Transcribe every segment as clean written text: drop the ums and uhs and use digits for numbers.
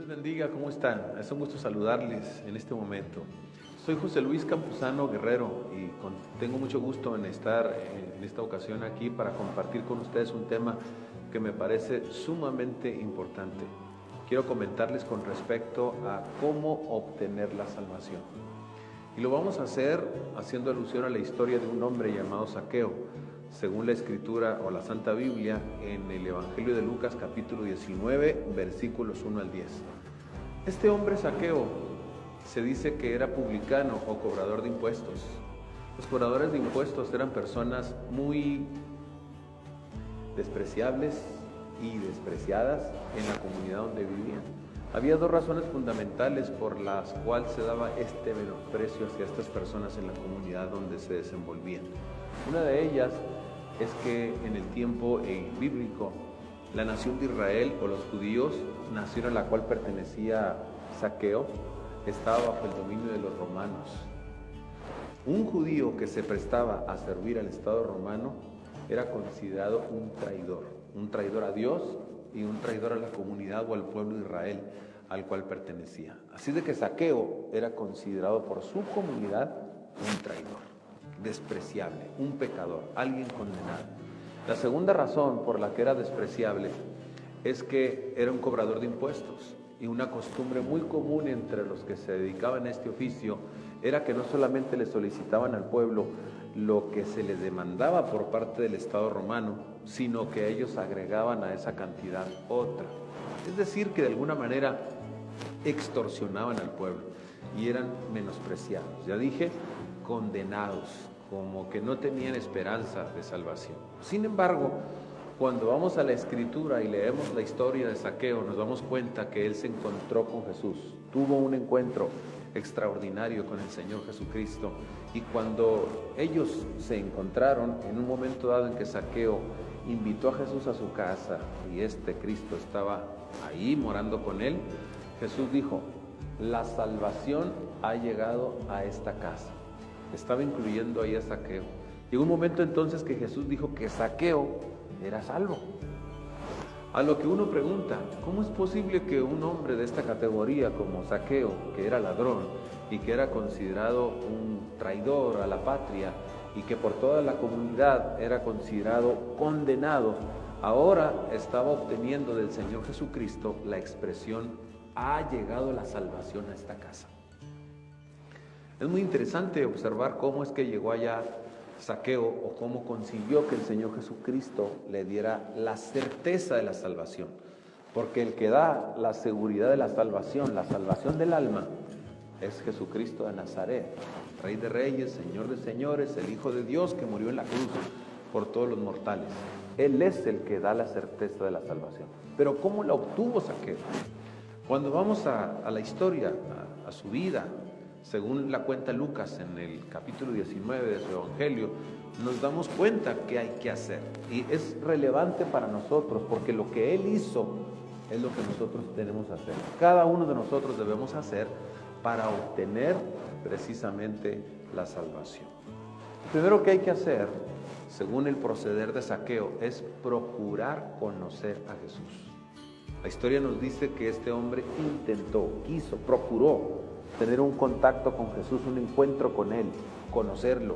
les bendiga, ¿cómo están? Es un gusto saludarles en este momento. Soy José Luis Campuzano Guerrero y tengo mucho gusto en estar en esta ocasión aquí para compartir con ustedes un tema que me parece sumamente importante. Quiero comentarles con respecto a cómo obtener la salvación. Y lo vamos a hacer haciendo alusión a la historia de un hombre llamado Zaqueo, según la Escritura o la Santa Biblia, en el Evangelio de Lucas capítulo 19, versículos 1 al 10. Este hombre Zaqueo se dice que era publicano o cobrador de impuestos. Los cobradores de impuestos eran personas muy despreciables y despreciadas en la comunidad donde vivían. Había dos razones fundamentales por las cuales se daba este menosprecio hacia estas personas en la comunidad donde se desenvolvían. Una de ellas es que en el tiempo bíblico, la nación de Israel o los judíos, nación a la cual pertenecía Zaqueo, estaba bajo el dominio de los romanos. Un judío que se prestaba a servir al Estado romano era considerado un traidor a Dios y un traidor a la comunidad o al pueblo de Israel al cual pertenecía. Así de que Zaqueo era considerado por su comunidad un traidor, despreciable, un pecador, alguien condenado. La segunda razón por la que era despreciable es que era un cobrador de impuestos, y una costumbre muy común entre los que se dedicaban a este oficio era que no solamente le solicitaban al pueblo lo que se les demandaba por parte del Estado romano, sino que ellos agregaban a esa cantidad otra. Es decir, que de alguna manera extorsionaban al pueblo y eran menospreciados. Ya dije, condenados, como que no tenían esperanza de salvación. Sin embargo, cuando vamos a la Escritura y leemos la historia de Zaqueo, nos damos cuenta que él se encontró con Jesús, tuvo un encuentro extraordinario con el Señor Jesucristo, y cuando ellos se encontraron, en un momento dado en que Zaqueo invitó a Jesús a su casa y Cristo estaba ahí morando con él, Jesús dijo: la salvación ha llegado a esta casa. Estaba incluyendo ahí a Zaqueo. Llegó un momento entonces que Jesús dijo que Zaqueo era salvo. A lo que uno pregunta, ¿cómo es posible que un hombre de esta categoría como Zaqueo, que era ladrón y que era considerado un traidor a la patria y que por toda la comunidad era considerado condenado, ahora estaba obteniendo del Señor Jesucristo la expresión: ha llegado la salvación a esta casa? Es muy interesante observar cómo es que llegó allá Zaqueo, o cómo consiguió que el Señor Jesucristo le diera la certeza de la salvación. Porque el que da la seguridad de la salvación del alma, es Jesucristo de Nazaret, Rey de Reyes, Señor de Señores, el Hijo de Dios que murió en la cruz por todos los mortales. Él es el que da la certeza de la salvación. Pero ¿cómo la obtuvo Zaqueo? Cuando vamos a la historia, a su vida, según la cuenta Lucas en el capítulo 19 de su Evangelio, nos damos cuenta que hay que hacer. Y es relevante para nosotros porque lo que Él hizo es lo que nosotros tenemos que hacer. Cada uno de nosotros debemos hacer para obtener precisamente la salvación. Lo primero que hay que hacer, según el proceder de Zaqueo, es procurar conocer a Jesús. La historia nos dice que este hombre intentó, quiso, procuró tener un contacto con Jesús, un encuentro con Él, conocerlo.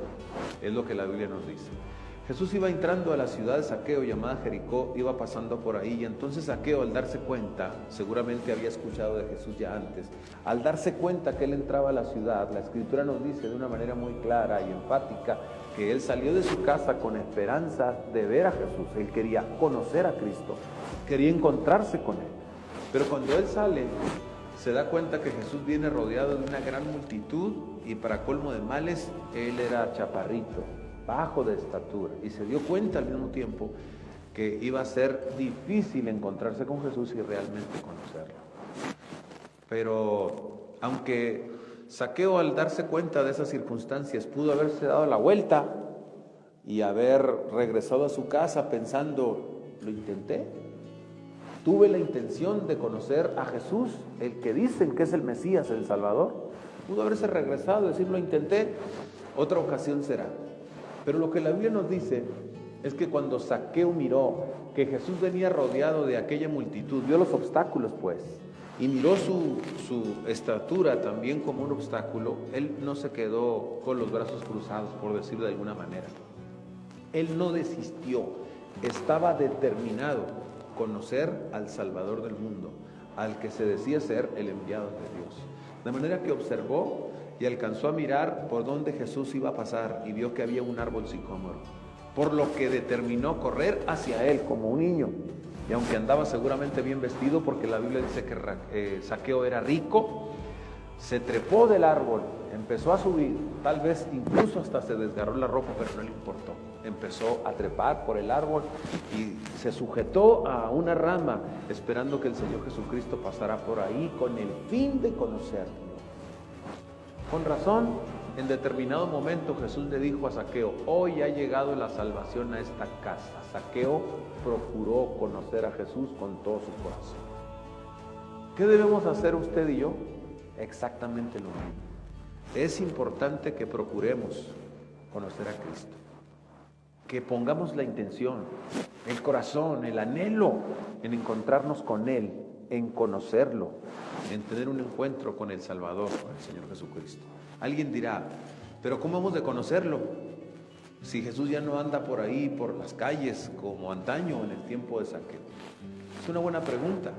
Es lo que la Biblia nos dice. Jesús iba entrando a la ciudad de Zaqueo llamada Jericó, iba pasando por ahí, y entonces Zaqueo, al darse cuenta, seguramente había escuchado de Jesús ya antes, al darse cuenta que él entraba a la ciudad, la Escritura nos dice de una manera muy clara y enfática que él salió de su casa con esperanza de ver a Jesús. Él quería conocer a Cristo, quería encontrarse con Él. Pero cuando él sale, se da cuenta que Jesús viene rodeado de una gran multitud, y para colmo de males, él era chaparrito, bajo de estatura, y se dio cuenta al mismo tiempo que iba a ser difícil encontrarse con Jesús y realmente conocerlo. Pero aunque Zaqueo, al darse cuenta de esas circunstancias, pudo haberse dado la vuelta y haber regresado a su casa pensando: lo intenté, tuve la intención de conocer a Jesús, el que dicen que es el Mesías, el Salvador, pudo haberse regresado y decir: lo intenté, otra ocasión será. Pero lo que la Biblia nos dice es que cuando Zaqueo miró que Jesús venía rodeado de aquella multitud, vio los obstáculos pues, y miró su estatura también como un obstáculo, él no se quedó con los brazos cruzados, por decirlo de alguna manera. Él no desistió, estaba determinado a conocer al Salvador del mundo, al que se decía ser el enviado de Dios. De manera que observó y alcanzó a mirar por donde Jesús iba a pasar y vio que había un árbol sicómoro, por lo que determinó correr hacia él como un niño. Y aunque andaba seguramente bien vestido, porque la Biblia dice que Zaqueo era rico, se trepó del árbol, empezó a subir, tal vez incluso hasta se desgarró la ropa, pero no le importó. Empezó a trepar por el árbol y se sujetó a una rama, esperando que el Señor Jesucristo pasara por ahí con el fin de conocerlo. Con razón, en determinado momento Jesús le dijo a Zaqueo: hoy ha llegado la salvación a esta casa. Zaqueo procuró conocer a Jesús con todo su corazón. ¿Qué debemos hacer usted y yo? Exactamente lo mismo. Es importante que procuremos conocer a Cristo, que pongamos la intención, el corazón, el anhelo en encontrarnos con Él, en conocerlo, en tener un encuentro con el Salvador, con el Señor Jesucristo. Alguien dirá: pero ¿cómo hemos de conocerlo? Si Jesús ya no anda por ahí, por las calles, como antaño en el tiempo de Zaqueo. Es una buena pregunta.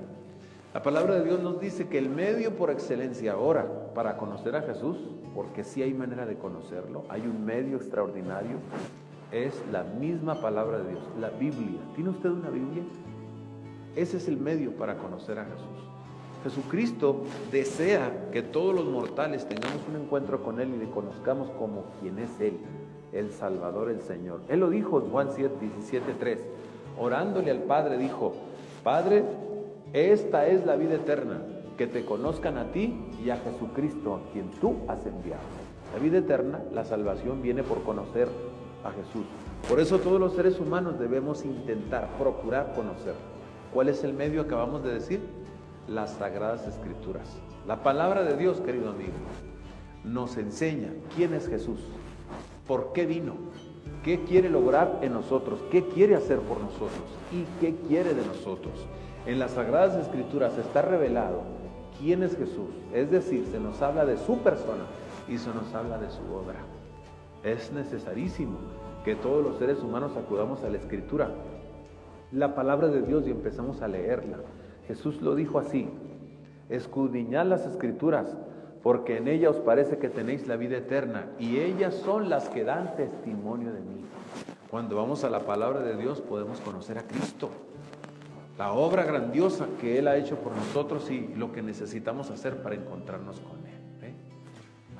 La palabra de Dios nos dice que el medio por excelencia ahora para conocer a Jesús, porque sí hay manera de conocerlo, hay un medio extraordinario, es la misma palabra de Dios, la Biblia. ¿Tiene usted una Biblia? Ese es el medio para conocer a Jesús. Jesucristo desea que todos los mortales tengamos un encuentro con Él y le conozcamos como quien es Él, el Salvador, el Señor. Él lo dijo en Juan 17:3, orándole al Padre dijo: Padre, esta es la vida eterna, que te conozcan a ti y a Jesucristo, a quien tú has enviado. La vida eterna, la salvación, viene por conocer a Jesús. Por eso todos los seres humanos debemos intentar, procurar conocer. ¿Cuál es el medio? Acabamos de decir: las Sagradas Escrituras. La palabra de Dios, querido amigo, nos enseña quién es Jesús, por qué vino, qué quiere lograr en nosotros, qué quiere hacer por nosotros y qué quiere de nosotros. En las Sagradas Escrituras está revelado quién es Jesús, es decir, se nos habla de su persona y se nos habla de su obra. Es necesarísimo que todos los seres humanos acudamos a la Escritura, la palabra de Dios, y empezamos a leerla. Jesús lo dijo así: escudriñad las Escrituras, porque en ellas os parece que tenéis la vida eterna, y ellas son las que dan testimonio de mí. Cuando vamos a la palabra de Dios podemos conocer a Cristo, la obra grandiosa que Él ha hecho por nosotros y lo que necesitamos hacer para encontrarnos con Él.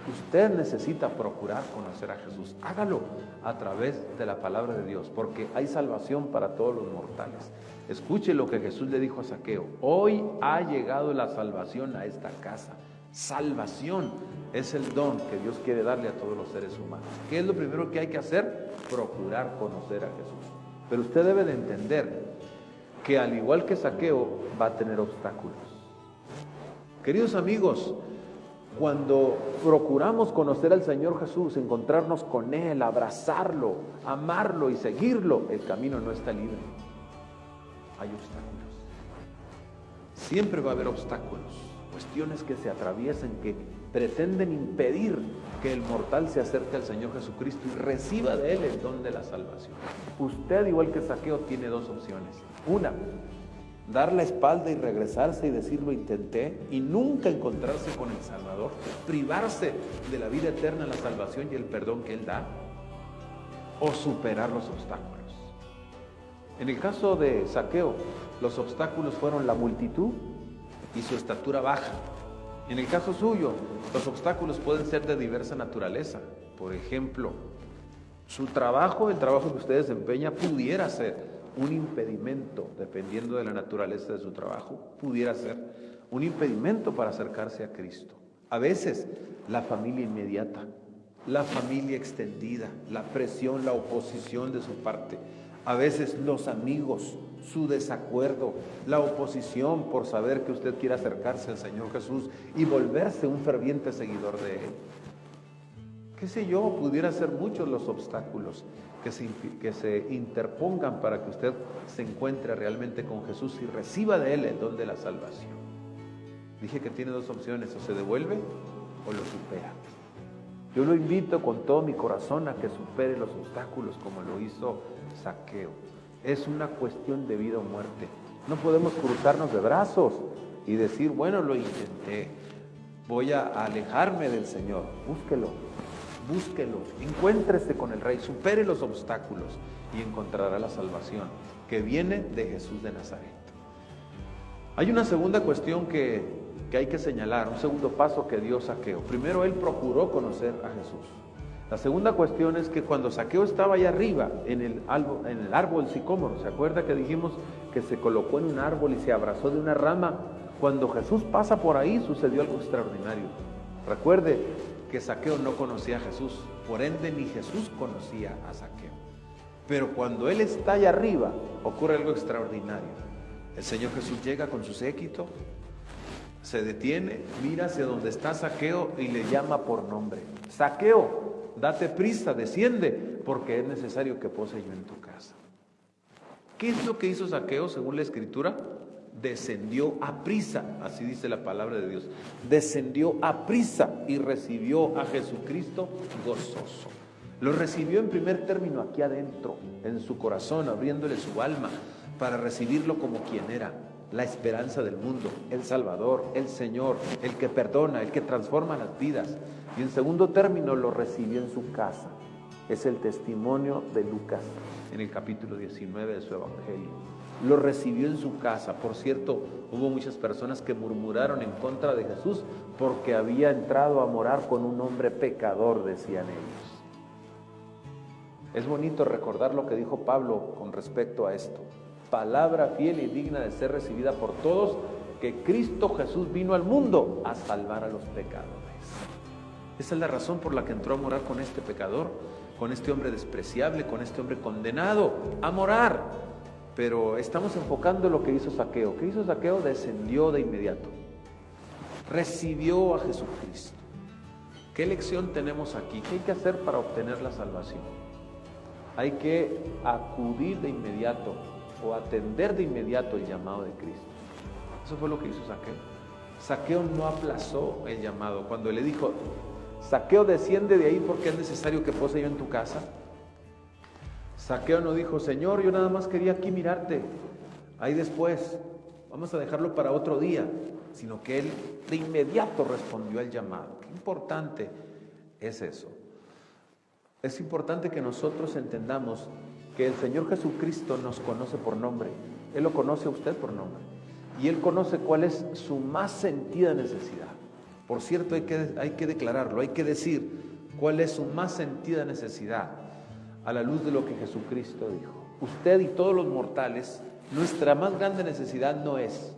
Usted necesita procurar conocer a Jesús. Hágalo a través de la palabra de Dios, porque hay salvación para todos los mortales. Escuche lo que Jesús le dijo a Zaqueo: hoy ha llegado la salvación a esta casa. Salvación es el don que Dios quiere darle a todos los seres humanos. ¿Qué es lo primero que hay que hacer? Procurar conocer a Jesús. Pero usted debe de entender que al igual que Zaqueo va a tener obstáculos. Queridos amigos, cuando procuramos conocer al Señor Jesús, encontrarnos con Él, abrazarlo, amarlo y seguirlo, el camino no está libre. Hay obstáculos. Siempre va a haber obstáculos, cuestiones que se atraviesan, que pretenden impedir que el mortal se acerque al Señor Jesucristo y reciba de Él el don de la salvación. Usted, igual que Zaqueo, tiene dos opciones. Una, dar la espalda y regresarse y decir: lo intenté, y nunca encontrarse con el Salvador, privarse de la vida eterna, la salvación y el perdón que Él da, o superar los obstáculos. En el caso de Zaqueo, los obstáculos fueron la multitud y su estatura baja. En el caso suyo, los obstáculos pueden ser de diversa naturaleza. Por ejemplo, su trabajo, el trabajo que usted desempeña, pudiera ser un impedimento, dependiendo de la naturaleza de su trabajo, pudiera ser un impedimento para acercarse a Cristo. A veces, la familia inmediata, la familia extendida, la presión, la oposición de su parte. A veces los amigos, su desacuerdo, la oposición por saber que usted quiere acercarse al Señor Jesús y volverse un ferviente seguidor de Él. Qué sé yo, pudiera ser muchos los obstáculos que se interpongan para que usted se encuentre realmente con Jesús y reciba de Él el don de la salvación. Dije que tiene dos opciones, o se devuelve o lo supera. Yo lo invito con todo mi corazón a que supere los obstáculos como lo hizo Zaqueo. Es una cuestión de vida o muerte. No podemos cruzarnos de brazos y decir, bueno, lo intenté, voy a alejarme del Señor. Búsquelo, encuéntrese con el Rey, supere los obstáculos y encontrará la salvación que viene de Jesús de Nazaret. Hay una segunda cuestión que hay que señalar, un segundo paso que dio Zaqueo. Primero, él procuró conocer a Jesús. La segunda cuestión es que cuando Zaqueo estaba allá arriba, en el árbol sicómoro, ¿se acuerda que dijimos que se colocó en un árbol y se abrazó de una rama? Cuando Jesús pasa por ahí, sucedió algo extraordinario. Recuerde que Zaqueo no conocía a Jesús, por ende ni Jesús conocía a Zaqueo. Pero cuando él está allá arriba, ocurre algo extraordinario. El Señor Jesús llega con su séquito, se detiene, mira hacia donde está Zaqueo y le llama por nombre. Zaqueo, date prisa, desciende, porque es necesario que pose yo en tu casa. ¿Qué es lo que hizo Zaqueo según la Escritura? Descendió a prisa, así dice la palabra de Dios. Descendió a prisa y recibió a Jesucristo gozoso. Lo recibió en primer término aquí adentro, en su corazón, abriéndole su alma para recibirlo como quien era, la esperanza del mundo, el Salvador, el Señor, el que perdona, el que transforma las vidas. Y en segundo término lo recibió en su casa. Es el testimonio de Lucas en el capítulo 19 de su Evangelio. Lo recibió en su casa. Por cierto, hubo muchas personas que murmuraron en contra de Jesús porque había entrado a morar con un hombre pecador, decían ellos. Es bonito recordar lo que dijo Pablo con respecto a esto. Palabra fiel y digna de ser recibida por todos, que Cristo Jesús vino al mundo a salvar a los pecadores. Esa es la razón por la que entró a morar con este pecador, con este hombre despreciable, con este hombre condenado, a morar. Pero estamos enfocando lo que hizo Zaqueo. ¿Qué hizo Zaqueo? Descendió de inmediato. Recibió a Jesucristo. ¿Qué lección tenemos aquí? ¿Qué hay que hacer para obtener la salvación? Hay que acudir de inmediato o atender de inmediato el llamado de Cristo. Eso fue lo que hizo Zaqueo. Zaqueo no aplazó el llamado. Cuando le dijo, Zaqueo, desciende de ahí porque es necesario que pose yo en tu casa. Zaqueo no dijo, Señor, yo nada más quería aquí mirarte, ahí después, vamos a dejarlo para otro día, sino que él de inmediato respondió al llamado. Qué importante es eso. Es importante que nosotros entendamos que el Señor Jesucristo nos conoce por nombre. Él lo conoce a usted por nombre. Y Él conoce cuál es su más sentida necesidad. Por cierto, hay que declararlo, hay que decir cuál es su más sentida necesidad a la luz de lo que Jesucristo dijo. Usted y todos los mortales, nuestra más grande necesidad no es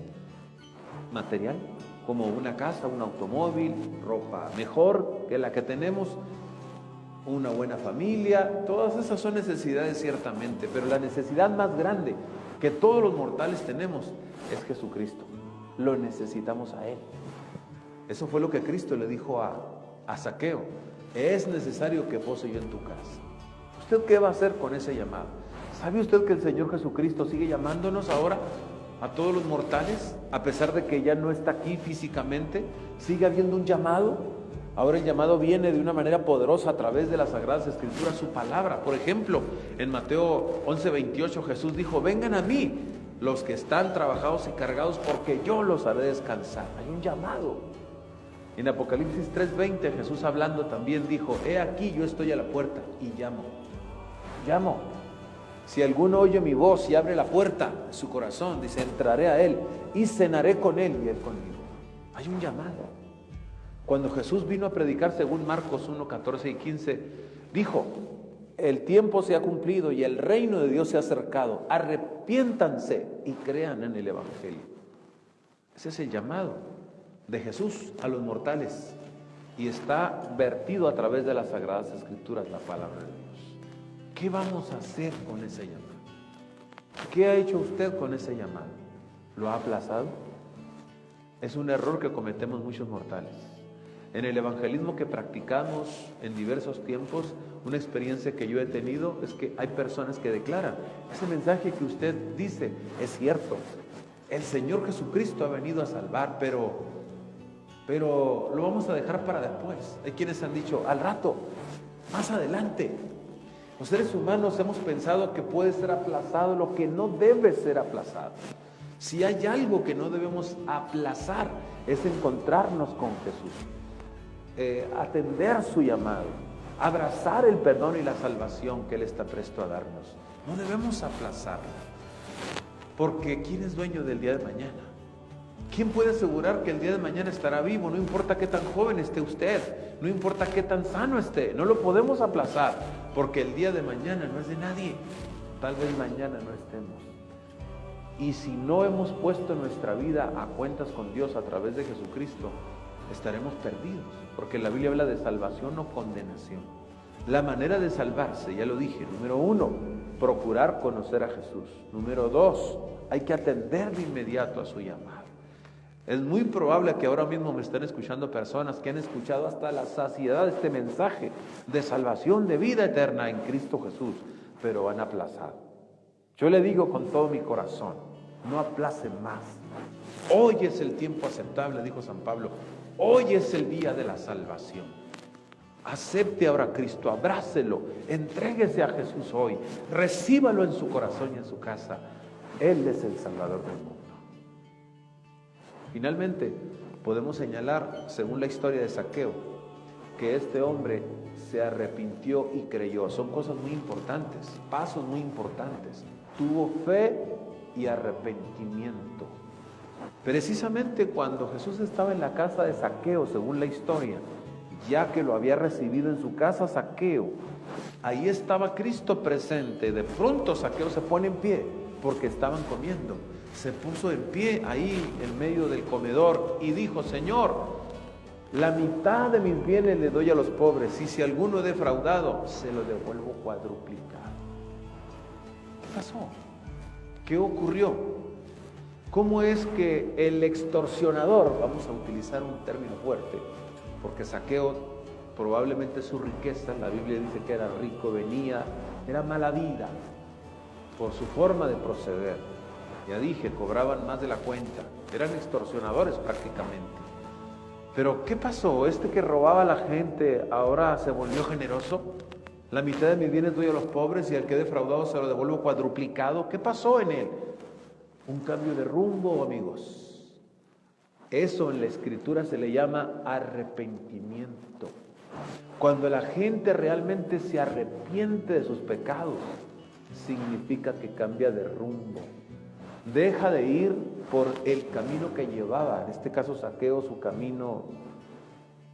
material, como una casa, un automóvil, ropa mejor que la que tenemos, una buena familia. Todas esas son necesidades ciertamente, pero la necesidad más grande que todos los mortales tenemos es Jesucristo. Lo necesitamos a Él. Eso fue lo que Cristo le dijo a Zaqueo. Es necesario que pose yo en tu casa. ¿Usted qué va a hacer con ese llamado? ¿Sabe usted que el Señor Jesucristo sigue llamándonos ahora a todos los mortales? A pesar de que ya no está aquí físicamente, sigue habiendo un llamado. Ahora el llamado viene de una manera poderosa a través de las Sagradas Escrituras, su palabra. Por ejemplo, en Mateo 11:28 Jesús dijo, vengan a mí los que están trabajados y cargados, porque yo los haré descansar. Hay un llamado. En Apocalipsis 3:20 Jesús hablando también dijo, he aquí yo estoy a la puerta y llamo. Llamo. Si alguno oye mi voz y abre la puerta de su corazón, dice, entraré a él y cenaré con él y él conmigo. Hay un llamado. Cuando Jesús vino a predicar según Marcos 1:14 y 15, dijo, el tiempo se ha cumplido y el reino de Dios se ha acercado. Arrepiéntanse y crean en el Evangelio. Ese es el llamado de Jesús a los mortales y está vertido a través de las Sagradas Escrituras, la palabra de Dios. ¿Qué vamos a hacer con ese llamado? ¿Qué ha hecho usted con ese llamado? ¿Lo ha aplazado? Es un error que cometemos muchos mortales. En el evangelismo que practicamos en diversos tiempos, una experiencia que yo he tenido es que hay personas que declaran, ese mensaje que usted dice es cierto, el Señor Jesucristo ha venido a salvar, pero pero lo vamos a dejar para después. Hay quienes han dicho, al rato, más adelante. Los seres humanos hemos pensado que puede ser aplazado lo que no debe ser aplazado. Si hay algo que no debemos aplazar, es encontrarnos con Jesús, atender su llamado, abrazar el perdón y la salvación que Él está presto a darnos. No debemos aplazarlo, porque ¿quién es dueño del día de mañana? ¿Quién puede asegurar que el día de mañana estará vivo? No importa qué tan joven esté usted, no importa qué tan sano esté, no lo podemos aplazar, porque el día de mañana no es de nadie. Tal vez mañana no estemos. Y si no hemos puesto nuestra vida a cuentas con Dios a través de Jesucristo, estaremos perdidos, porque la Biblia habla de salvación o condenación. La manera de salvarse, ya lo dije, número 1, procurar conocer a Jesús. Número 2, hay que atender de inmediato a su llamado. Es muy probable que ahora mismo me estén escuchando personas que han escuchado hasta la saciedad este mensaje de salvación, de vida eterna en Cristo Jesús, pero han aplazado. Yo le digo con todo mi corazón, no aplacen más. Hoy es el tiempo aceptable, dijo San Pablo. Hoy es el día de la salvación. Acepte ahora a Cristo, abrácelo, entréguese a Jesús hoy, recíbalo en su corazón y en su casa. Él es el Salvador del mundo. Finalmente, podemos señalar, según la historia de Zaqueo, que este hombre se arrepintió y creyó. Son cosas muy importantes, pasos muy importantes. Tuvo fe y arrepentimiento. Precisamente cuando Jesús estaba en la casa de Zaqueo, según la historia, ya que lo había recibido en su casa Zaqueo, ahí estaba Cristo presente. De pronto Zaqueo se pone en pie porque estaban comiendo. Se puso en pie ahí en medio del comedor y dijo: Señor, la mitad de mis bienes le doy a los pobres, y si alguno he defraudado, se lo devuelvo cuadruplicado. ¿Qué pasó? ¿Qué ocurrió? ¿Cómo es que el extorsionador, vamos a utilizar un término fuerte, porque Zaqueo probablemente su riqueza, la Biblia dice que era rico, era mala vida por su forma de proceder? Ya dije, cobraban más de la cuenta, eran extorsionadores prácticamente. Pero ¿qué pasó? Este que robaba a la gente ahora se volvió generoso. La mitad de mis bienes doy a los pobres y al que he defraudado se lo devuelvo cuadruplicado. ¿Qué pasó en él? Un cambio de rumbo, amigos. Eso en la Escritura se le llama arrepentimiento. Cuando la gente realmente se arrepiente de sus pecados, significa que cambia de rumbo. Deja de ir por el camino que llevaba, en este caso Zaqueo, su camino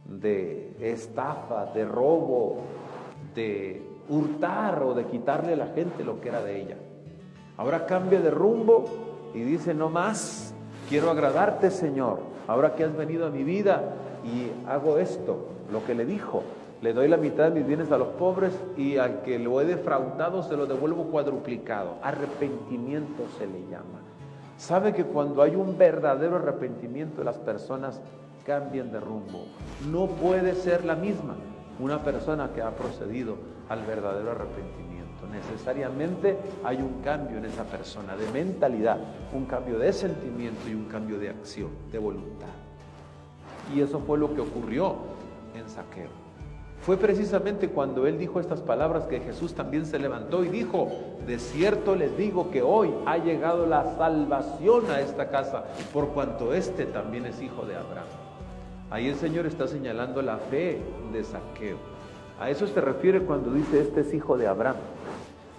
de estafa, de robo, de hurtar o de quitarle a la gente lo que era de ella. Ahora cambia de rumbo y dice: no más, quiero agradarte, Señor. Ahora que has venido a mi vida y hago esto, lo que le dijo: le doy la mitad de mis bienes a los pobres y al que lo he defraudado se lo devuelvo cuadruplicado. Arrepentimiento se le llama. Sabe que cuando hay un verdadero arrepentimiento, las personas cambian de rumbo. No puede ser la misma una persona que ha procedido al verdadero arrepentimiento. Necesariamente hay un cambio en esa persona de mentalidad, un cambio de sentimiento y un cambio de acción, de voluntad. Y eso fue lo que ocurrió en Zaqueo. Fue precisamente cuando él dijo estas palabras que Jesús también se levantó y dijo: de cierto les digo que hoy ha llegado la salvación a esta casa, por cuanto este también es hijo de Abraham. Ahí el Señor está señalando la fe de Zaqueo. A eso se refiere cuando dice: este es hijo de Abraham.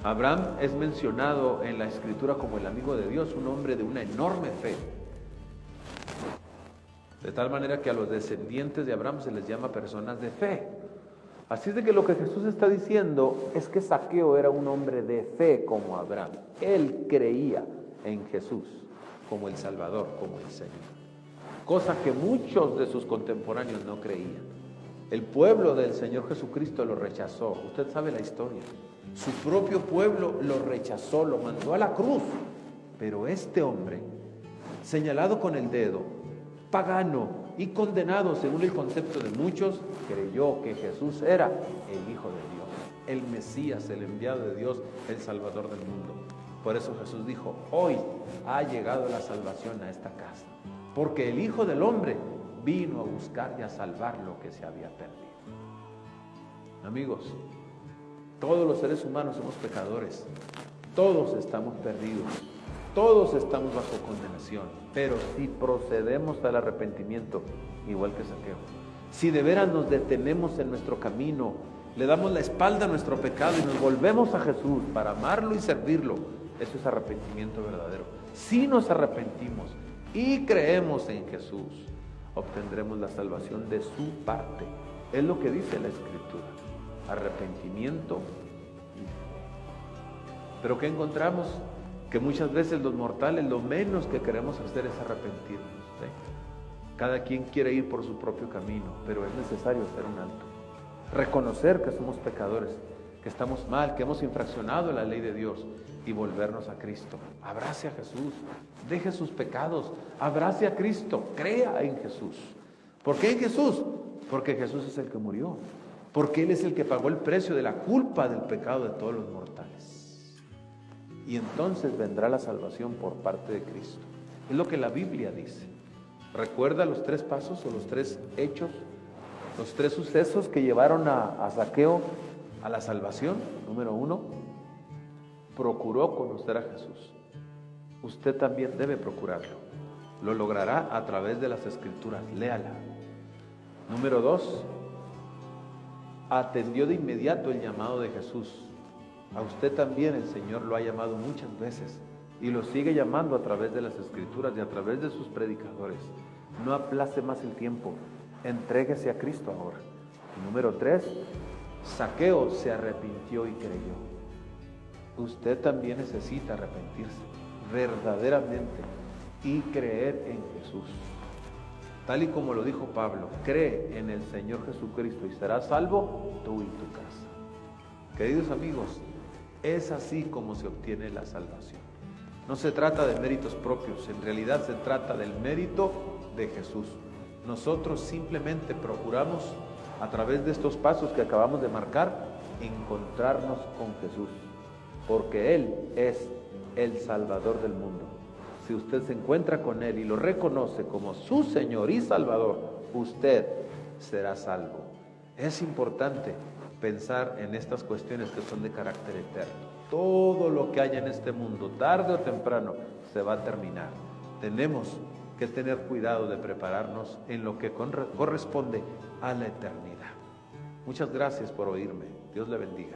Abraham es mencionado en la Escritura como el amigo de Dios, un hombre de una enorme fe. De tal manera que a los descendientes de Abraham se les llama personas de fe. Así es de que lo que Jesús está diciendo es que Zaqueo era un hombre de fe como Abraham. Él creía en Jesús como el Salvador, como el Señor. Cosa que muchos de sus contemporáneos no creían. El pueblo del Señor Jesucristo lo rechazó. Usted sabe la historia. Su propio pueblo lo rechazó, lo mandó a la cruz. Pero este hombre, señalado con el dedo, pagano y condenado según el concepto de muchos, creyó que Jesús era el Hijo de Dios, el Mesías, el enviado de Dios, el Salvador del mundo. Por eso Jesús dijo: hoy ha llegado la salvación a esta casa, porque el Hijo del Hombre vino a buscar y a salvar lo que se había perdido. Amigos, todos los seres humanos somos pecadores, todos estamos perdidos, todos estamos bajo condenación, pero si procedemos al arrepentimiento, igual que Zaqueo, si de veras nos detenemos en nuestro camino, le damos la espalda a nuestro pecado y nos volvemos a Jesús para amarlo y servirlo, eso es arrepentimiento verdadero. Si nos arrepentimos y creemos en Jesús, obtendremos la salvación de su parte. Es lo que dice la Escritura. Arrepentimiento. Pero ¿qué encontramos? Que muchas veces los mortales lo menos que queremos hacer es arrepentirnos. Cada quien quiere ir por su propio camino, pero es necesario hacer un alto. Reconocer que somos pecadores, que estamos mal, que hemos infraccionado la ley de Dios y volvernos a Cristo. Abrace a Jesús, deje sus pecados, abrace a Cristo, crea en Jesús. ¿Por qué en Jesús? Porque Jesús es el que murió, porque Él es el que pagó el precio de la culpa del pecado de todos los mortales. Y entonces vendrá la salvación por parte de Cristo. Es lo que la Biblia dice. ¿Recuerda los 3 pasos o los 3 hechos, los 3 sucesos que llevaron a Zaqueo a la salvación? Número 1, procuró conocer a Jesús. Usted también debe procurarlo. Lo logrará a través de las Escrituras. Léala. Número 2, atendió de inmediato el llamado de Jesús. A usted también el Señor lo ha llamado muchas veces y lo sigue llamando a través de las Escrituras y a través de sus predicadores. No aplace más el tiempo. Entréguese a Cristo ahora. Y número 3, Zaqueo se arrepintió y creyó. Usted también necesita arrepentirse verdaderamente y creer en Jesús. Tal y como lo dijo Pablo, cree en el Señor Jesucristo y serás salvo tú y tu casa. Queridos amigos, es así como se obtiene la salvación. No se trata de méritos propios, en realidad se trata del mérito de Jesús. Nosotros simplemente procuramos, a través de estos pasos que acabamos de marcar, encontrarnos con Jesús, porque Él es el Salvador del mundo. Si usted se encuentra con Él y lo reconoce como su Señor y Salvador, usted será salvo. Es importante pensar en estas cuestiones que son de carácter eterno. Todo lo que haya en este mundo, tarde o temprano, se va a terminar. Tenemos que tener cuidado de prepararnos en lo que corresponde a la eternidad. Muchas gracias por oírme. Dios le bendiga.